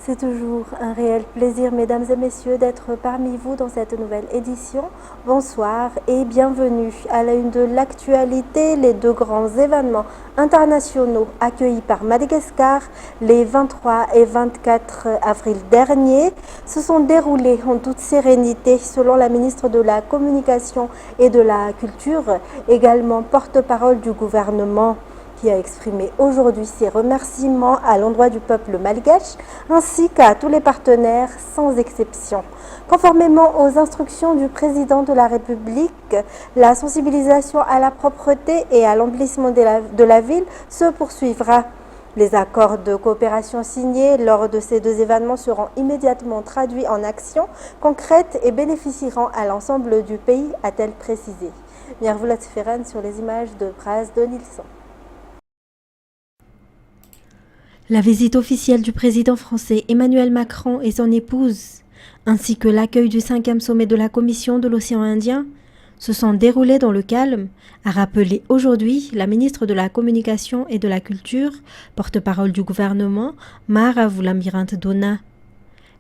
C'est toujours un réel plaisir, mesdames et messieurs, d'être parmi vous dans cette nouvelle édition. Bonsoir et bienvenue à la une de l'actualité. Les deux grands événements internationaux accueillis par Madagascar les 23 et 24 avril dernier se sont déroulés en toute sérénité selon la ministre de la Communication et de la Culture, également porte-parole du gouvernement, qui a exprimé aujourd'hui ses remerciements à l'endroit du peuple malgache ainsi qu'à tous les partenaires sans exception. Conformément aux instructions du président de la République, la sensibilisation à la propreté et à l'embellissement de la ville se poursuivra. Les accords de coopération signés lors de ces deux événements seront immédiatement traduits en actions concrètes et bénéficieront à l'ensemble du pays, a-t-elle précisé. Nyarvulat Ferran sur les images de Braz de Nilsson. La visite officielle du président français Emmanuel Macron et son épouse, ainsi que l'accueil du 5e sommet de la Commission de l'océan Indien, se sont déroulés dans le calme, a rappelé aujourd'hui la ministre de la Communication et de la Culture, porte-parole du gouvernement, Mara Vulamirinte-Dona.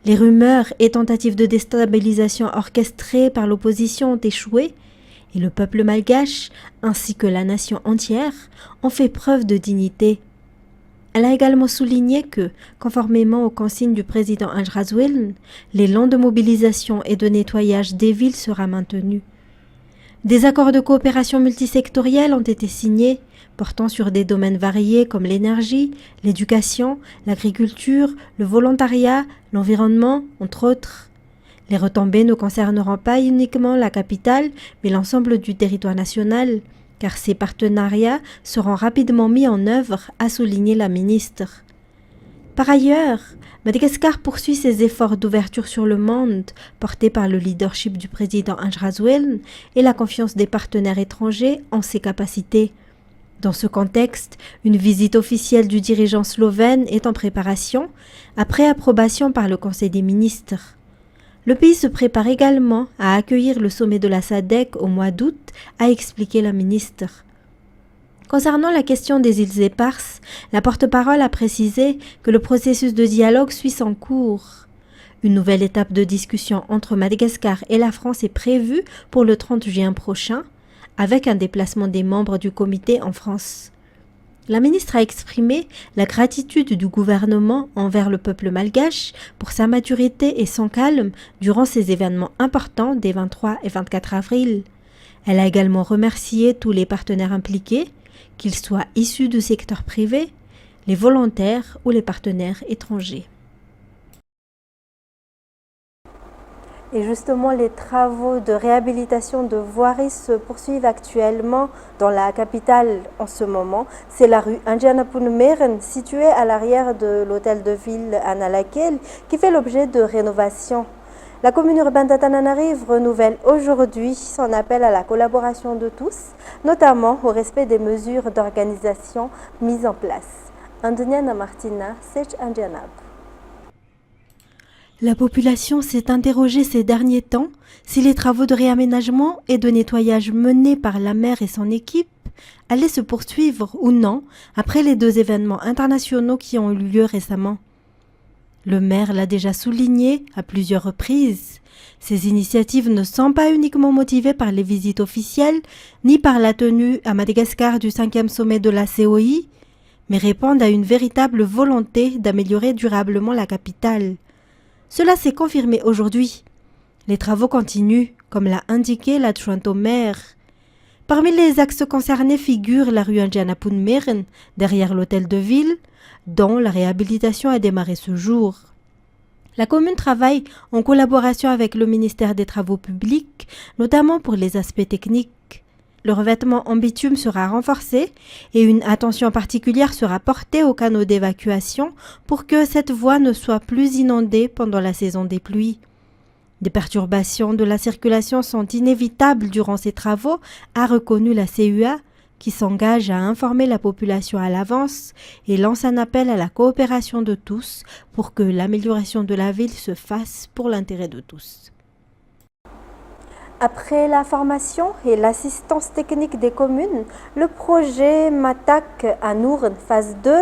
Les rumeurs et tentatives de déstabilisation orchestrées par l'opposition ont échoué, et le peuple malgache, ainsi que la nation entière, ont fait preuve de dignité. Elle a également souligné que, conformément aux consignes du président Anjrazouel, l'élan de mobilisation et de nettoyage des villes sera maintenu. Des accords de coopération multisectoriels ont été signés, portant sur des domaines variés comme l'énergie, l'éducation, l'agriculture, le volontariat, l'environnement, entre autres. Les retombées ne concerneront pas uniquement la capitale, mais l'ensemble du territoire national, car ces partenariats seront rapidement mis en œuvre, a souligné la ministre. Par ailleurs, Madagascar poursuit ses efforts d'ouverture sur le monde, portés par le leadership du président Anjrazouel et la confiance des partenaires étrangers en ses capacités. Dans ce contexte, une visite officielle du dirigeant slovène est en préparation, après approbation par le Conseil des ministres. Le pays se prépare également à accueillir le sommet de la SADC au mois d'août, a expliqué la ministre. Concernant la question des îles éparses, la porte-parole a précisé que le processus de dialogue suit son cours. Une nouvelle étape de discussion entre Madagascar et la France est prévue pour le 30 juin prochain, avec un déplacement des membres du comité en France. La ministre a exprimé la gratitude du gouvernement envers le peuple malgache pour sa maturité et son calme durant ces événements importants des 23 et 24 avril. Elle a également remercié tous les partenaires impliqués, qu'ils soient issus du secteur privé, les volontaires ou les partenaires étrangers. Et justement, les travaux de réhabilitation de voiries se poursuivent actuellement dans la capitale en ce moment. C'est la rue Indianapounmeren, située à l'arrière de l'hôtel de ville Analakel, qui fait l'objet de rénovation. La commune urbaine d'Antananarive renouvelle aujourd'hui son appel à la collaboration de tous, notamment au respect des mesures d'organisation mises en place. Andoniana Martina, Sech Indianab. La population s'est interrogée ces derniers temps si les travaux de réaménagement et de nettoyage menés par la maire et son équipe allaient se poursuivre ou non après les deux événements internationaux qui ont eu lieu récemment. Le maire l'a déjà souligné à plusieurs reprises. Ces initiatives ne sont pas uniquement motivées par les visites officielles ni par la tenue à Madagascar du 5e sommet de la COI, mais répondent à une véritable volonté d'améliorer durablement la capitale. Cela s'est confirmé aujourd'hui. Les travaux continuent, comme l'a indiqué l'adjointe au maire. Parmi les axes concernés figure la rue Indianapounmeren, derrière l'hôtel de ville, dont la réhabilitation a démarré ce jour. La commune travaille en collaboration avec le ministère des Travaux publics, notamment pour les aspects techniques. Le revêtement en bitume sera renforcé et une attention particulière sera portée aux canaux d'évacuation pour que cette voie ne soit plus inondée pendant la saison des pluies. Des perturbations de la circulation sont inévitables durant ces travaux, a reconnu la CUA, qui s'engage à informer la population à l'avance et lance un appel à la coopération de tous pour que l'amélioration de la ville se fasse pour l'intérêt de tous. Après la formation et l'assistance technique des communes, le projet MATAC à Nourn, phase 2,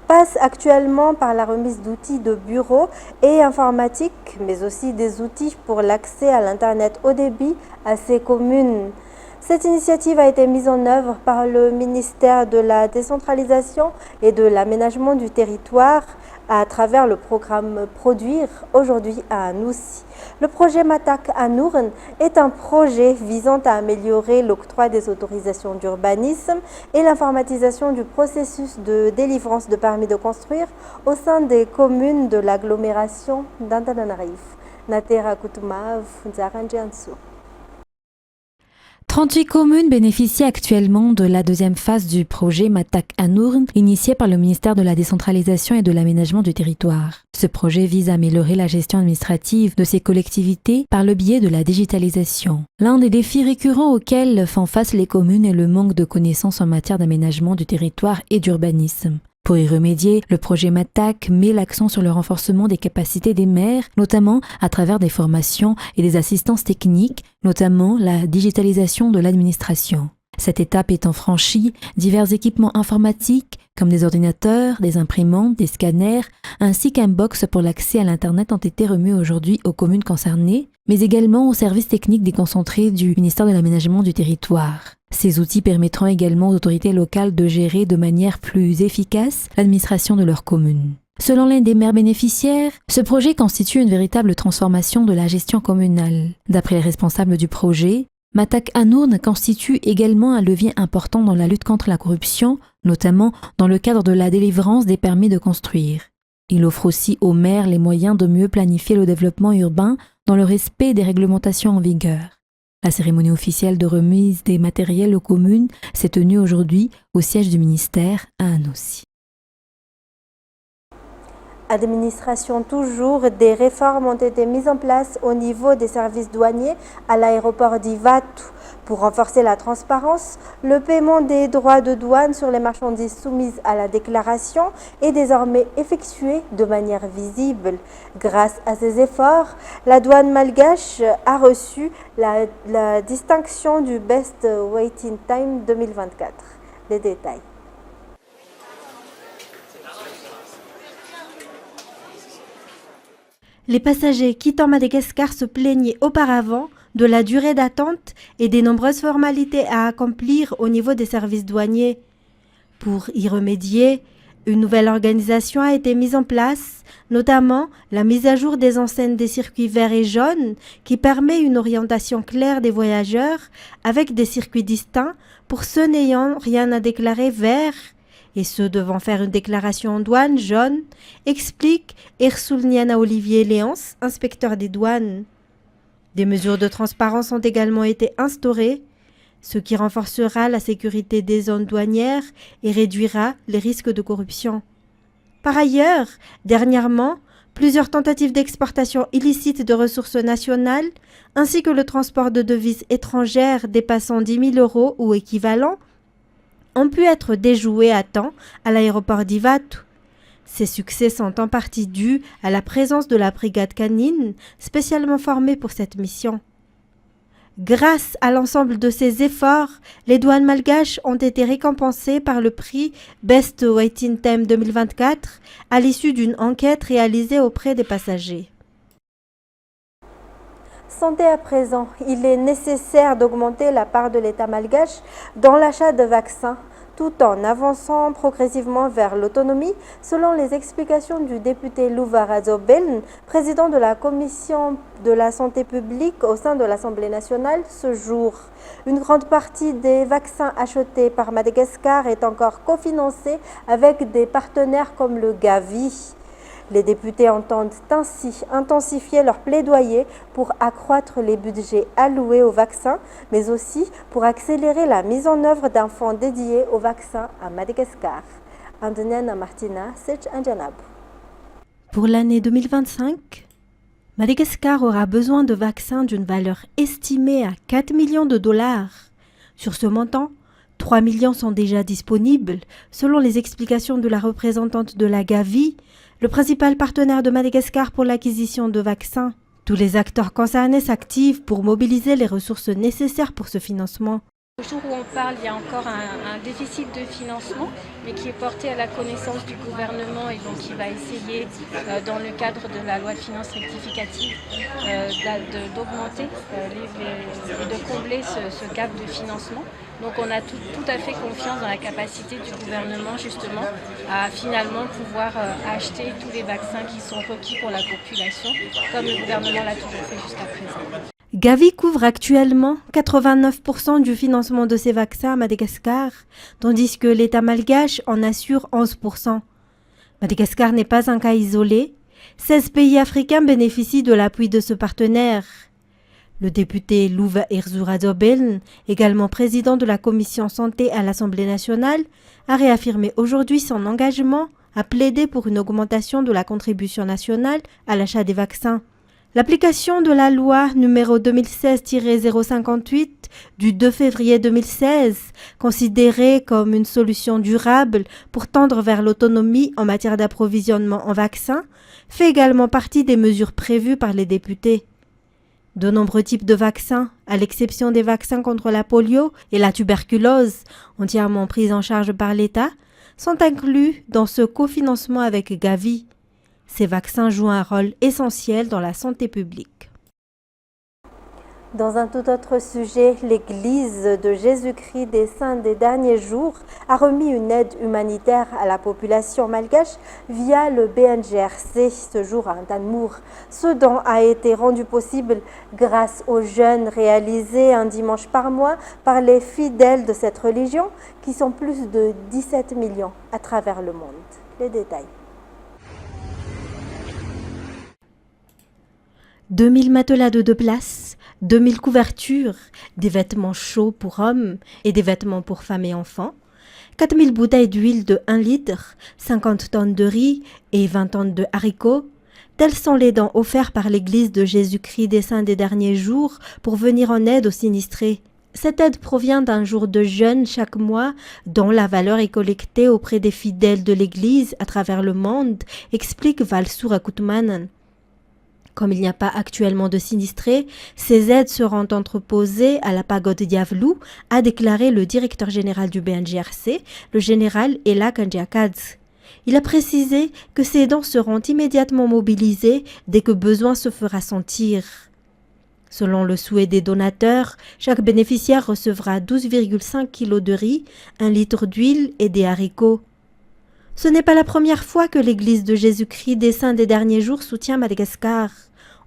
passe actuellement par la remise d'outils de bureau et informatique, mais aussi des outils pour l'accès à l'Internet haut débit à ces communes. Cette initiative a été mise en œuvre par le ministère de la Décentralisation et de l'Aménagement du Territoire à travers le programme Produire, aujourd'hui à Anoussi. Le projet MATAC à Nourn est un projet visant à améliorer l'octroi des autorisations d'urbanisme et l'informatisation du processus de délivrance de permis de construire au sein des communes de l'agglomération d'Antananarivo. Natera Kutumav, Nzaranjiansu. 38 communes bénéficient actuellement de la deuxième phase du projet MATAC à Nourn, initié par le ministère de la Décentralisation et de l'Aménagement du Territoire. Ce projet vise à améliorer la gestion administrative de ces collectivités par le biais de la digitalisation. L'un des défis récurrents auxquels font face les communes est le manque de connaissances en matière d'aménagement du territoire et d'urbanisme. Pour y remédier, le projet MATAC met l'accent sur le renforcement des capacités des maires, notamment à travers des formations et des assistances techniques, notamment la digitalisation de l'administration. Cette étape étant franchie, divers équipements informatiques comme des ordinateurs, des imprimantes, des scanners, ainsi qu'un box pour l'accès à l'Internet ont été remis aujourd'hui aux communes concernées, mais également aux services techniques déconcentrés du ministère de l'Aménagement du Territoire. Ces outils permettront également aux autorités locales de gérer de manière plus efficace l'administration de leur commune. Selon l'un des maires bénéficiaires, ce projet constitue une véritable transformation de la gestion communale. D'après les responsables du projet, MATAC à Nourn constitue également un levier important dans la lutte contre la corruption, notamment dans le cadre de la délivrance des permis de construire. Il offre aussi aux maires les moyens de mieux planifier le développement urbain dans le respect des réglementations en vigueur. La cérémonie officielle de remise des matériels aux communes s'est tenue aujourd'hui au siège du ministère à Anoussi. Administration toujours, des réformes ont été mises en place au niveau des services douaniers à l'aéroport d'Ivatu. Pour renforcer la transparence, le paiement des droits de douane sur les marchandises soumises à la déclaration est désormais effectué de manière visible. Grâce à ces efforts, la douane malgache a reçu la distinction du Best Waiting Time 2024. Les détails. Les passagers quittant Madagascar se plaignaient auparavant de la durée d'attente et des nombreuses formalités à accomplir au niveau des services douaniers. Pour y remédier, une nouvelle organisation a été mise en place, notamment la mise à jour des enseignes des circuits verts et jaunes qui permet une orientation claire des voyageurs avec des circuits distincts pour ceux n'ayant rien à déclarer vert et ceux devant faire une déclaration en douane jaune, explique Ersoulniana Olivier Léance, inspecteur des douanes. Des mesures de transparence ont également été instaurées, ce qui renforcera la sécurité des zones douanières et réduira les risques de corruption. Par ailleurs, dernièrement, plusieurs tentatives d'exportation illicite de ressources nationales, ainsi que le transport de devises étrangères dépassant 10 000 € ou équivalent, ont pu être déjoués à temps à l'aéroport d'Ivatu. Ces succès sont en partie dus à la présence de la brigade canine spécialement formée pour cette mission. Grâce à l'ensemble de ces efforts, les douanes malgaches ont été récompensées par le prix Best Waiting Time 2024 à l'issue d'une enquête réalisée auprès des passagers. Santé à présent, il est nécessaire d'augmenter la part de l'État malgache dans l'achat de vaccins, tout en avançant progressivement vers l'autonomie, selon les explications du député Louvarazo Beln, président de la Commission de la santé publique au sein de l'Assemblée nationale ce jour. Une grande partie des vaccins achetés par Madagascar est encore cofinancée avec des partenaires comme le Gavi. Les députés entendent ainsi intensifier leur plaidoyer pour accroître les budgets alloués aux vaccins, mais aussi pour accélérer la mise en œuvre d'un fonds dédié aux vaccins à Madagascar. Andoniana Martina, Sech Anjanab. Pour l'année 2025, Madagascar aura besoin de vaccins d'une valeur estimée à 4 millions de dollars. Sur ce montant, 3 millions sont déjà disponibles, selon les explications de la représentante de la Gavi, le principal partenaire de Madagascar pour l'acquisition de vaccins. Tous les acteurs concernés s'activent pour mobiliser les ressources nécessaires pour ce financement. Au jour où on parle, il y a encore un déficit de financement, mais qui est porté à la connaissance du gouvernement et donc il va essayer, dans le cadre de la loi de finances rectificative, d'augmenter et de combler ce gap de financement. Donc on a tout à fait confiance dans la capacité du gouvernement justement à finalement pouvoir acheter tous les vaccins qui sont requis pour la population, comme le gouvernement l'a toujours fait jusqu'à présent. Gavi couvre actuellement 89% du financement de ces vaccins à Madagascar, tandis que l'État malgache en assure 11%. Madagascar n'est pas un cas isolé. 16 pays africains bénéficient de l'appui de ce partenaire. Le député Louva Erzuradobeln, également président de la commission santé à l'Assemblée nationale, a réaffirmé aujourd'hui son engagement à plaider pour une augmentation de la contribution nationale à l'achat des vaccins. L'application de la loi numéro 2016-058 du 2 février 2016, considérée comme une solution durable pour tendre vers l'autonomie en matière d'approvisionnement en vaccins, fait également partie des mesures prévues par les députés. De nombreux types de vaccins, à l'exception des vaccins contre la polio et la tuberculose, entièrement pris en charge par l'État, sont inclus dans ce cofinancement avec Gavi. Ces vaccins jouent un rôle essentiel dans la santé publique. Dans un tout autre sujet, l'Église de Jésus-Christ des Saints des Derniers Jours a remis une aide humanitaire à la population malgache via le BNGRC ce jour à Danmour. Ce don a été rendu possible grâce aux jeûnes réalisés un dimanche par mois par les fidèles de cette religion qui sont plus de 17 millions à travers le monde. Les détails. 2000 matelas de 2 places, 2000 couvertures, des vêtements chauds pour hommes et des vêtements pour femmes et enfants, 4000 bouteilles d'huile de 1 litre, 50 tonnes de riz et 20 tonnes de haricots. Tels sont les dons offerts par l'Église de Jésus-Christ des Saints des Derniers Jours pour venir en aide aux sinistrés. Cette aide provient d'un jour de jeûne chaque mois dont la valeur est collectée auprès des fidèles de l'Église à travers le monde, explique Valsour Akutmanen. Comme il n'y a pas actuellement de sinistrés, ces aides seront entreposées à la pagode Diavlou, a déclaré le directeur général du BNGRC, le général Ela Kandiakadze. Il a précisé que ces dons seront immédiatement mobilisés dès que besoin se fera sentir. Selon le souhait des donateurs, chaque bénéficiaire recevra 12,5 kg de riz, 1 litre d'huile et des haricots. Ce n'est pas la première fois que l'Église de Jésus-Christ des Saints des Derniers Jours soutient Madagascar.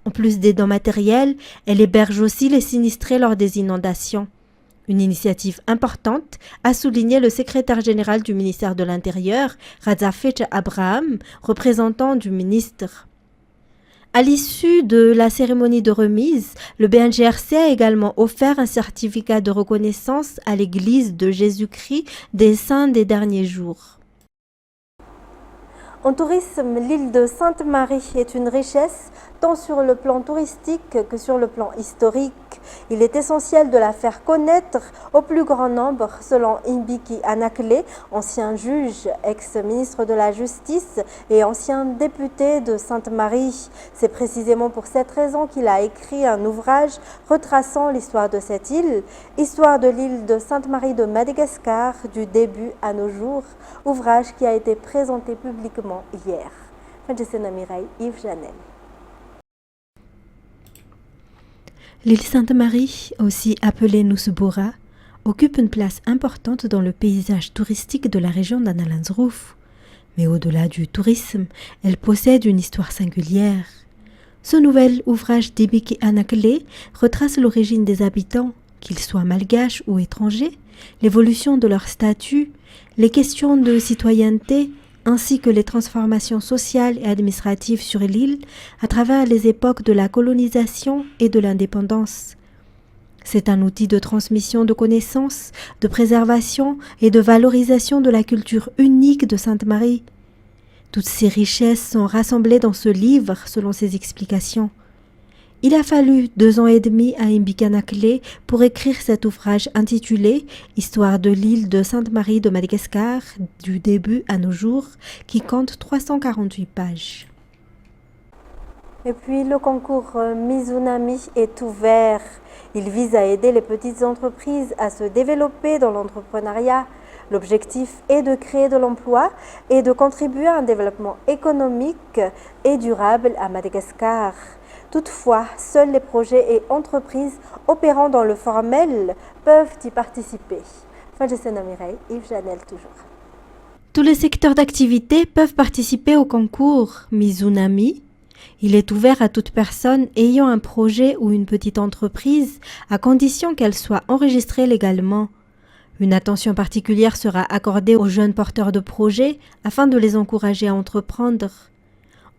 En plus des dons matériels, elle héberge aussi les sinistrés lors des inondations. Une initiative importante, a souligné le secrétaire général du ministère de l'Intérieur, Radzafetch Abraham, représentant du ministre. À l'issue de la cérémonie de remise, le BNGRC a également offert un certificat de reconnaissance à l'Église de Jésus-Christ des Saints des Derniers Jours. En tourisme, l'île de Sainte-Marie est une richesse tant sur le plan touristique que sur le plan historique. Il est essentiel de la faire connaître au plus grand nombre, selon Imbiki Anakle, ancien juge, ex-ministre de la Justice et ancien député de Sainte-Marie. C'est précisément pour cette raison qu'il a écrit un ouvrage retraçant l'histoire de cette île, Histoire de l'île de Sainte-Marie de Madagascar du début à nos jours, ouvrage qui a été présenté publiquement hier. Yves Janel. L'île Sainte-Marie, aussi appelée Nusubura, occupe une place importante dans le paysage touristique de la région d'Analanzrouf. Mais au-delà du tourisme, elle possède une histoire singulière. Ce nouvel ouvrage d'Ibiki Anakle retrace l'origine des habitants, qu'ils soient malgaches ou étrangers, l'évolution de leur statut, les questions de citoyenneté, ainsi que les transformations sociales et administratives sur l'île à travers les époques de la colonisation et de l'indépendance. C'est un outil de transmission de connaissances, de préservation et de valorisation de la culture unique de Sainte-Marie. Toutes ces richesses sont rassemblées dans ce livre selon ses explications. Il a fallu 2 ans et demi à Imbiki Anakle pour écrire cet ouvrage intitulé « Histoire de l'île de Sainte-Marie de Madagascar du début à nos jours » qui compte 348 pages. Et puis le concours Mizunami est ouvert. Il vise à aider les petites entreprises à se développer dans l'entrepreneuriat. L'objectif est de créer de l'emploi et de contribuer à un développement économique et durable à Madagascar. Toutefois, seuls les projets et entreprises opérant dans le formel peuvent y participer. Fadjessena Mireille, Yves Janel toujours. Tous les secteurs d'activité peuvent participer au concours Mizunami. Il est ouvert à toute personne ayant un projet ou une petite entreprise, à condition qu'elle soit enregistrée légalement. Une attention particulière sera accordée aux jeunes porteurs de projets afin de les encourager à entreprendre.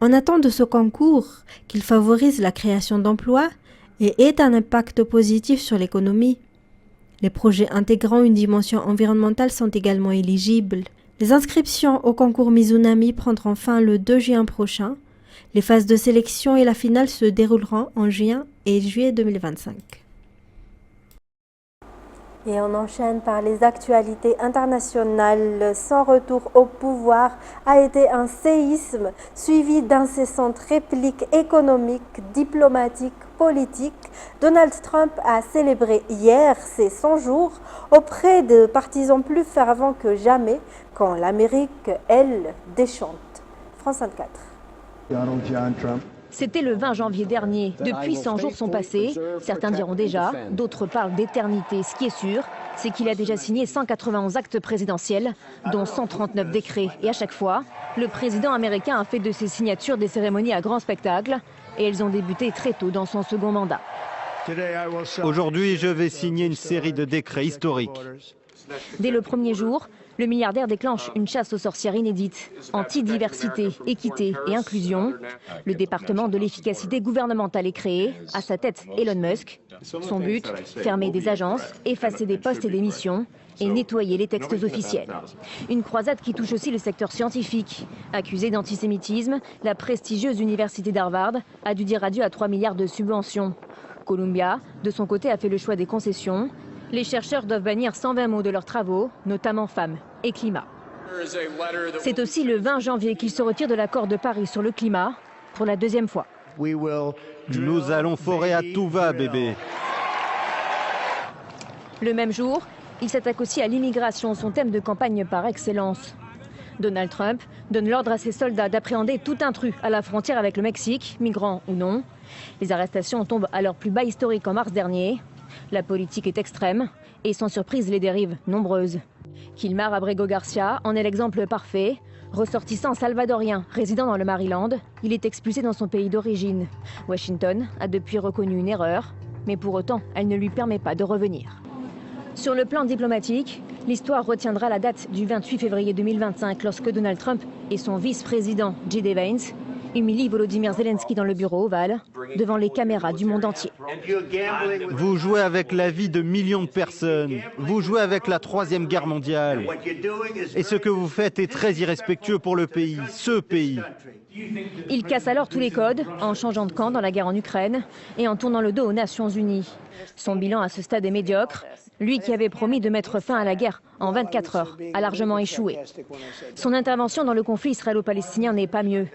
On attend de ce concours qu'il favorise la création d'emplois et ait un impact positif sur l'économie. Les projets intégrant une dimension environnementale sont également éligibles. Les inscriptions au concours Mizunami prendront fin le 2 juin prochain. Les phases de sélection et la finale se dérouleront en juin et juillet 2025. Et on enchaîne par les actualités internationales. Son retour au pouvoir a été un séisme suivi d'incessantes répliques économiques, diplomatiques, politiques. Donald Trump a célébré hier ses 100 jours auprès de partisans plus fervents que jamais quand l'Amérique, elle, déchante. France 24. C'était le 20 janvier dernier. Depuis 100 jours sont passés. Certains diront déjà, d'autres parlent d'éternité. Ce qui est sûr, c'est qu'il a déjà signé 191 actes présidentiels, dont 139 décrets. Et à chaque fois, le président américain a fait de ses signatures des cérémonies à grand spectacle. Et elles ont débuté très tôt dans son second mandat. Aujourd'hui, je vais signer une série de décrets historiques. Dès le premier jour, le milliardaire déclenche une chasse aux sorcières inédite, anti-diversité, équité et inclusion. Le département de l'efficacité gouvernementale est créé, à sa tête Elon Musk. Son but, fermer des agences, effacer des postes et des missions et nettoyer les textes officiels. Une croisade qui touche aussi le secteur scientifique. Accusée d'antisémitisme, la prestigieuse université d'Harvard a dû dire adieu à 3 milliards de subventions. Columbia, de son côté, a fait le choix des concessions. Les chercheurs doivent bannir 120 mots de leurs travaux, notamment femmes et climat. C'est aussi le 20 janvier qu'ils se retirent de l'accord de Paris sur le climat pour la deuxième fois. Nous allons forer à tout va, bébé. Le même jour, il s'attaque aussi à l'immigration, son thème de campagne par excellence. Donald Trump donne l'ordre à ses soldats d'appréhender tout intrus à la frontière avec le Mexique, migrants ou non. Les arrestations tombent à leur plus bas historique en mars dernier. La politique est extrême et sans surprise les dérives nombreuses. Kilmar Abrego Garcia en est l'exemple parfait. Ressortissant salvadorien résidant dans le Maryland, il est expulsé dans son pays d'origine. Washington a depuis reconnu une erreur, mais pour autant, elle ne lui permet pas de revenir. Sur le plan diplomatique, l'histoire retiendra la date du 28 février 2025 lorsque Donald Trump et son vice-président J.D. Vance humilient Volodymyr Zelensky dans le bureau ovale devant les caméras du monde entier. Vous jouez avec la vie de millions de personnes. Vous jouez avec la Troisième Guerre mondiale. Et ce que vous faites est très irrespectueux pour le pays, ce pays. Il casse alors tous les codes en changeant de camp dans la guerre en Ukraine et en tournant le dos aux Nations Unies. Son bilan à ce stade est médiocre. Lui qui avait promis de mettre fin à la guerre en 24 heures a largement échoué. Son intervention dans le conflit israélo-palestinien n'est pas mieux.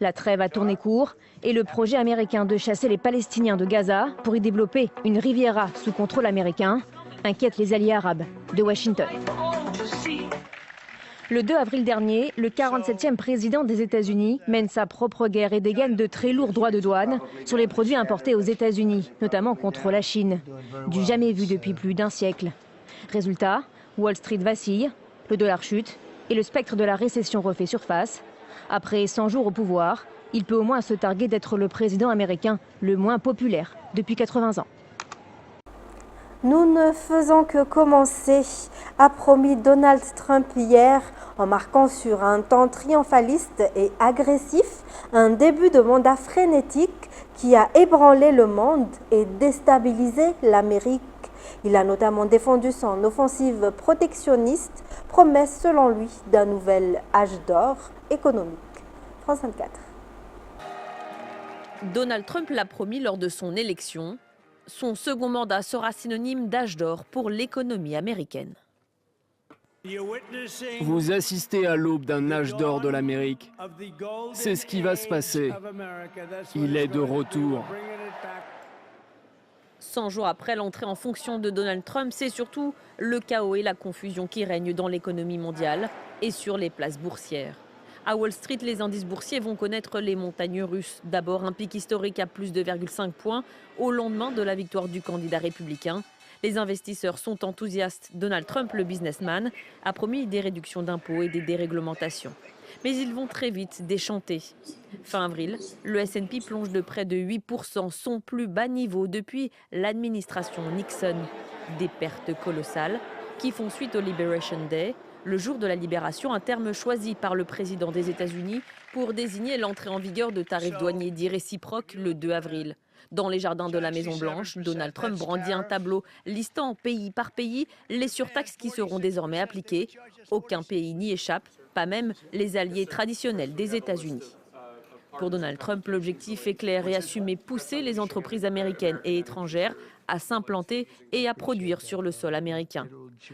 La trêve a tourné court et le projet américain de chasser les Palestiniens de Gaza pour y développer une Riviera sous contrôle américain inquiète les alliés arabes de Washington. Le 2 avril dernier, le 47e président des États-Unis mène sa propre guerre et dégaine de très lourds droits de douane sur les produits importés aux États-Unis, notamment contre la Chine, du jamais vu depuis plus d'un siècle. Résultat, Wall Street vacille, le dollar chute et le spectre de la récession refait surface. Après 100 jours au pouvoir, il peut au moins se targuer d'être le président américain le moins populaire depuis 80 ans. Nous ne faisons que commencer, a promis Donald Trump hier, en marquant sur un ton triomphaliste et agressif un début de mandat frénétique qui a ébranlé le monde et déstabilisé l'Amérique. Il a notamment défendu son offensive protectionniste, promesse selon lui d'un nouvel âge d'or économique. France 24. Donald Trump l'a promis lors de son élection. Son second mandat sera synonyme d'âge d'or pour l'économie américaine. Vous assistez à l'aube d'un âge d'or de l'Amérique. C'est ce qui va se passer. Il est de retour. 100 jours après l'entrée en fonction de Donald Trump, c'est surtout le chaos et la confusion qui règnent dans l'économie mondiale et sur les places boursières. À Wall Street, les indices boursiers vont connaître les montagnes russes. D'abord un pic historique à plus de 2,5 points au lendemain de la victoire du candidat républicain. Les investisseurs sont enthousiastes. Donald Trump, le businessman, a promis des réductions d'impôts et des déréglementations. Mais ils vont très vite déchanter. Fin avril, le S&P plonge de près de 8%, son plus bas niveau depuis l'administration Nixon. Des pertes colossales qui font suite au Liberation Day, le jour de la libération, un terme choisi par le président des États-Unis pour désigner l'entrée en vigueur de tarifs douaniers dits réciproques le 2 avril. Dans les jardins de la Maison-Blanche, Donald Trump brandit un tableau listant pays par pays les surtaxes qui seront désormais appliquées. Aucun pays n'y échappe, pas même les alliés traditionnels des États-Unis. Pour Donald Trump, l'objectif est clair et assumé: pousser les entreprises américaines et étrangères à s'implanter et à produire sur le sol américain.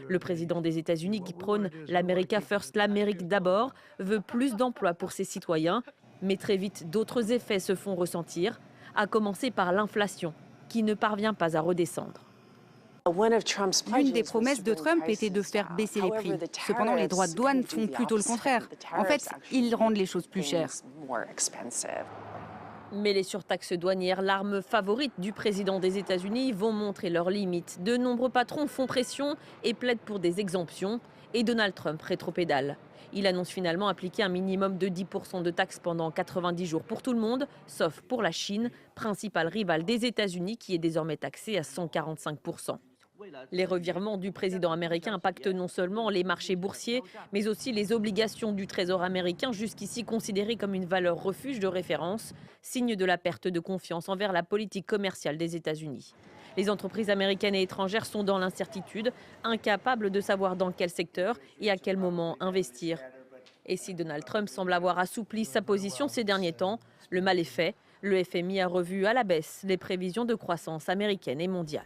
Le président des États-Unis, qui prône l'America First, l'Amérique d'abord, veut plus d'emplois pour ses citoyens. Mais très vite, d'autres effets se font ressentir, à commencer par l'inflation, qui ne parvient pas à redescendre. L'une des promesses de Trump était de faire baisser les prix. Cependant, les droits de douane font plutôt le contraire. En fait, ils rendent les choses plus chères. Mais les surtaxes douanières, l'arme favorite du président des États-Unis, vont montrer leurs limites. De nombreux patrons font pression et plaident pour des exemptions. Et Donald Trump rétropédale. Il annonce finalement appliquer un minimum de 10% de taxes pendant 90 jours pour tout le monde, sauf pour la Chine, principale rivale des États-Unis, qui est désormais taxée à 145%. Les revirements du président américain impactent non seulement les marchés boursiers, mais aussi les obligations du Trésor américain, jusqu'ici considérées comme une valeur refuge de référence, signe de la perte de confiance envers la politique commerciale des États-Unis. Les entreprises américaines et étrangères sont dans l'incertitude, incapables de savoir dans quel secteur et à quel moment investir. Et si Donald Trump semble avoir assoupli sa position ces derniers temps, le mal est fait. Le FMI a revu à la baisse les prévisions de croissance américaine et mondiale.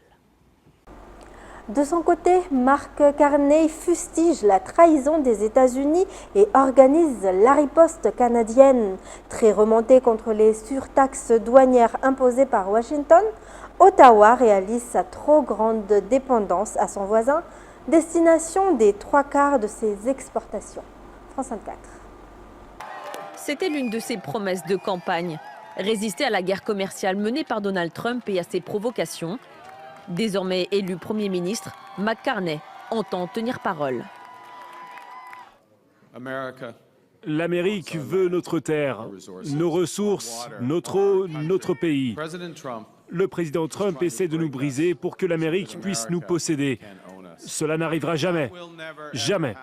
De son côté, Mark Carney fustige la trahison des États-Unis et organise la riposte canadienne. Très remontée contre les surtaxes douanières imposées par Washington, Ottawa réalise sa trop grande dépendance à son voisin, destination des 3/4 de ses exportations. France 24. C'était l'une de ses promesses de campagne. Résister à la guerre commerciale menée par Donald Trump et à ses provocations. Désormais élu Premier ministre, Mark Carney entend tenir parole. L'Amérique veut notre terre, nos ressources, notre eau, notre pays. Le président Trump essaie de nous briser pour que l'Amérique puisse nous posséder. Cela n'arrivera jamais. Jamais.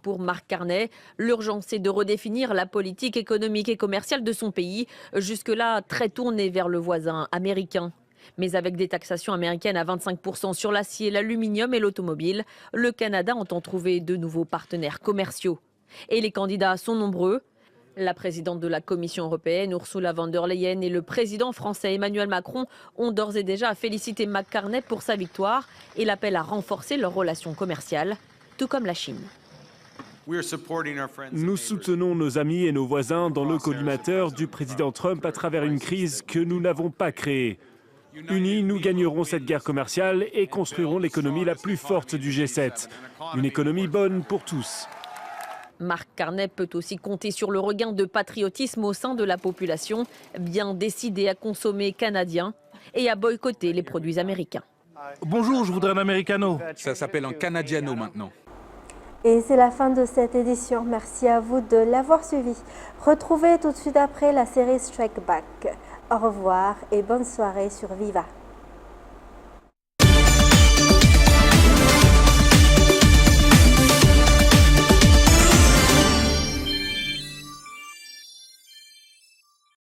Pour Mark Carney, l'urgence est de redéfinir la politique économique et commerciale de son pays, jusque-là très tournée vers le voisin américain. Mais avec des taxations américaines à 25% sur l'acier, l'aluminium et l'automobile, le Canada entend trouver de nouveaux partenaires commerciaux. Et les candidats sont nombreux. La présidente de la Commission européenne, Ursula von der Leyen, et le président français Emmanuel Macron ont d'ores et déjà félicité Mark Carney pour sa victoire et l'appellent à renforcer leurs relations commerciales, tout comme la Chine. Nous soutenons nos amis et nos voisins dans le collimateur du président Trump à travers une crise que nous n'avons pas créée. Unis, nous gagnerons cette guerre commerciale et construirons l'économie la plus forte du G7. Une économie bonne pour tous. Mark Carney peut aussi compter sur le regain de patriotisme au sein de la population, bien décidée à consommer canadien et à boycotter les produits américains. Bonjour, je voudrais un americano. Ça s'appelle un canadiano maintenant. Et c'est la fin de cette édition. Merci à vous de l'avoir suivi. Retrouvez tout de suite après la série Strike Back. Au revoir et bonne soirée sur Viva.